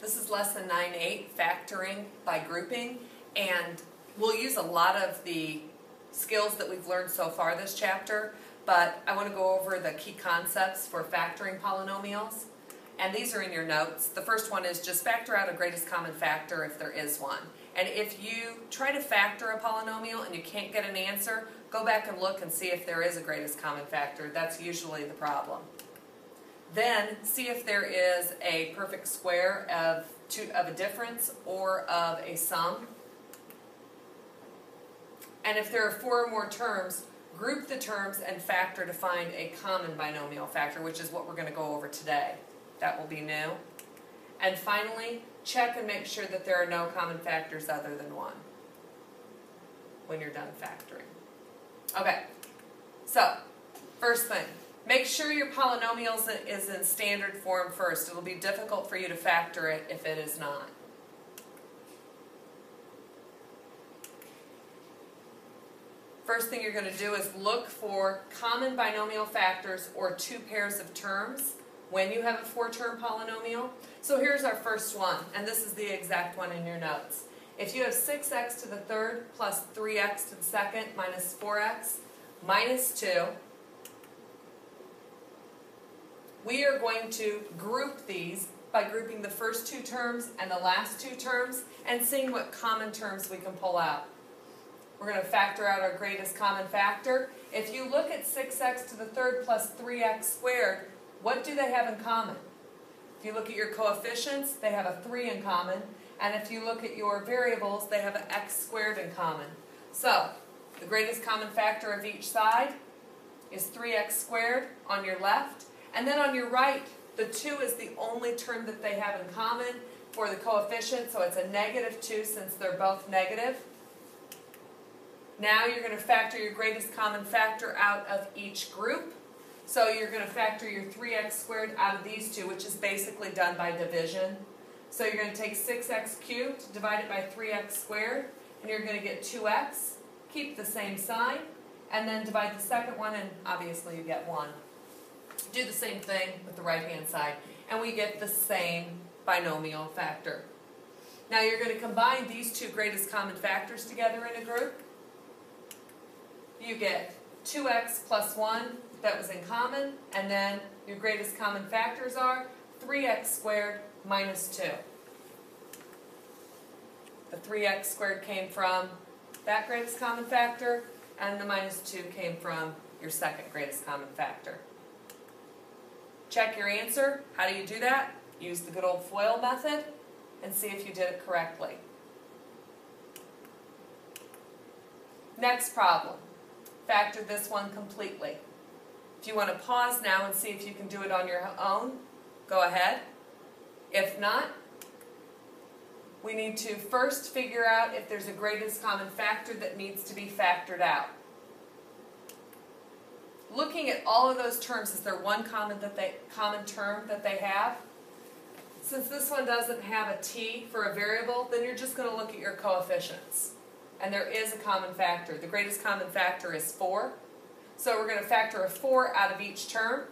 This is lesson 9-8, factoring by grouping, and we'll use a lot of the skills that we've learned so far this chapter, but I want to go over the key concepts for factoring polynomials, and these are in your notes. The first one is just factor out a greatest common factor if there is one. And if you try to factor a polynomial and you can't get an answer, go back and look and see if there is a greatest common factor. That's usually the problem. Then see if there is a perfect square of a difference or of a sum. And if there are 4 or more terms, group the terms and factor to find a common binomial factor, which is what we're going to go over today. That will be new. And finally, check and make sure that there are no common factors other than 1 when you're done factoring. Okay, so first thing, make sure your polynomial is in standard form first. It'll be difficult for you to factor it if it is not. First thing you're going to do is look for common binomial factors or 2 pairs of terms when you have a 4-term polynomial. So here's our first one, and this is the exact one in your notes. If you have 6x to the third plus 3x to the second minus 4x minus 2, we are going to group these by grouping the first 2 terms and the last 2 terms and seeing what common terms we can pull out. We're going to factor out our greatest common factor. If you look at 6x to the third plus 3x squared, what do they have in common? If you look at your coefficients, they have a 3 in common. And if you look at your variables, they have an x squared in common. So, the greatest common factor of each side is 3x squared on your left. And then on your right, the 2 is the only term that they have in common for the coefficient, so it's a negative 2 since they're both negative. Now you're going to factor your greatest common factor out of each group. So you're going to factor your 3x squared out of these 2, which is basically done by division. So you're going to take 6x cubed, divide it by 3x squared, and you're going to get 2x. Keep the same sign, and then divide the second one, and obviously you get 1. Do the same thing with the right-hand side, and we get the same binomial factor. Now you're going to combine these 2 greatest common factors together in a group. You get 2x plus 1 that was in common, and then your greatest common factors are 3x squared minus 2. The 3x squared came from that greatest common factor, and the minus 2 came from your second greatest common factor. Check your answer. How do you do that? Use the good old FOIL method and see if you did it correctly. Next problem. Factor this one completely. If you want to pause now and see if you can do it on your own, go ahead. If not, we need to first figure out if there's a greatest common factor that needs to be factored out. Looking at all of those terms, is there one common term that they have? Since this one doesn't have a t for a variable, then you're just going to look at your coefficients. And there is a common factor. The greatest common factor is 4. So we're going to factor a 4 out of each term.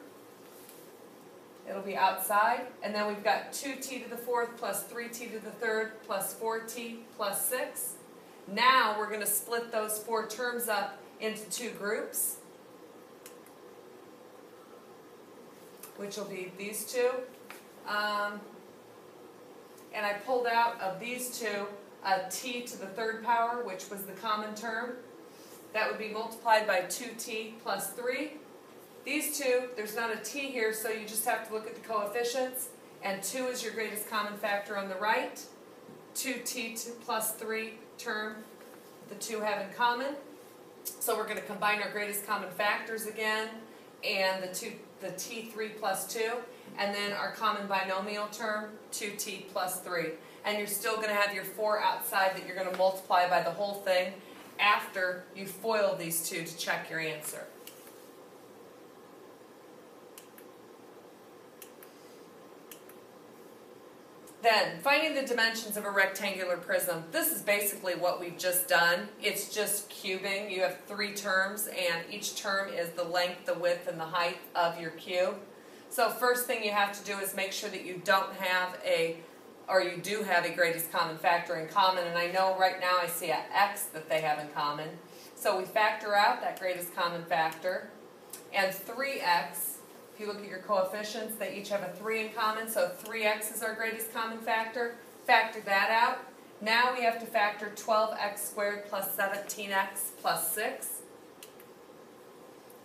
It'll be outside. And then we've got 2t to the 4th plus 3t to the 3rd plus 4t plus 6. Now we're going to split those 4 terms up into 2 groups, which will be these 2. And I pulled out of these 2 a t to the 3rd power, which was the common term. That would be multiplied by 2t plus 3. These 2, there's not a t here, so you just have to look at the coefficients. And 2 is your greatest common factor on the right. 2t plus 3 term the 2 have in common. So we're going to combine our greatest common factors again, and the t3 plus 2, and then our common binomial term, 2t plus 3. And you're still going to have your 4 outside that you're going to multiply by the whole thing after you FOIL these 2 to check your answer. Then, finding the dimensions of a rectangular prism. This is basically what we've just done. It's just cubing. You have 3 terms, and each term is the length, the width, and the height of your cube. So first thing you have to do is make sure that you don't have a or you do have a greatest common factor in common, and I know right now I see an x that they have in common. So we factor out that greatest common factor, and 3x, if you look at your coefficients, they each have a 3 in common, so 3x is our greatest common factor. Factor that out. Now we have to factor 12x squared plus 17x plus 6.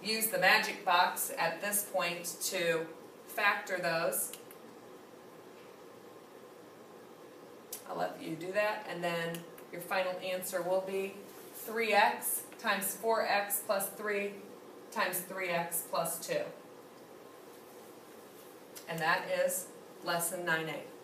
Use the magic box at this point to factor those. I'll let you do that, and then your final answer will be 3x times 4x plus 3 times 3x plus 2. And that is lesson 9A.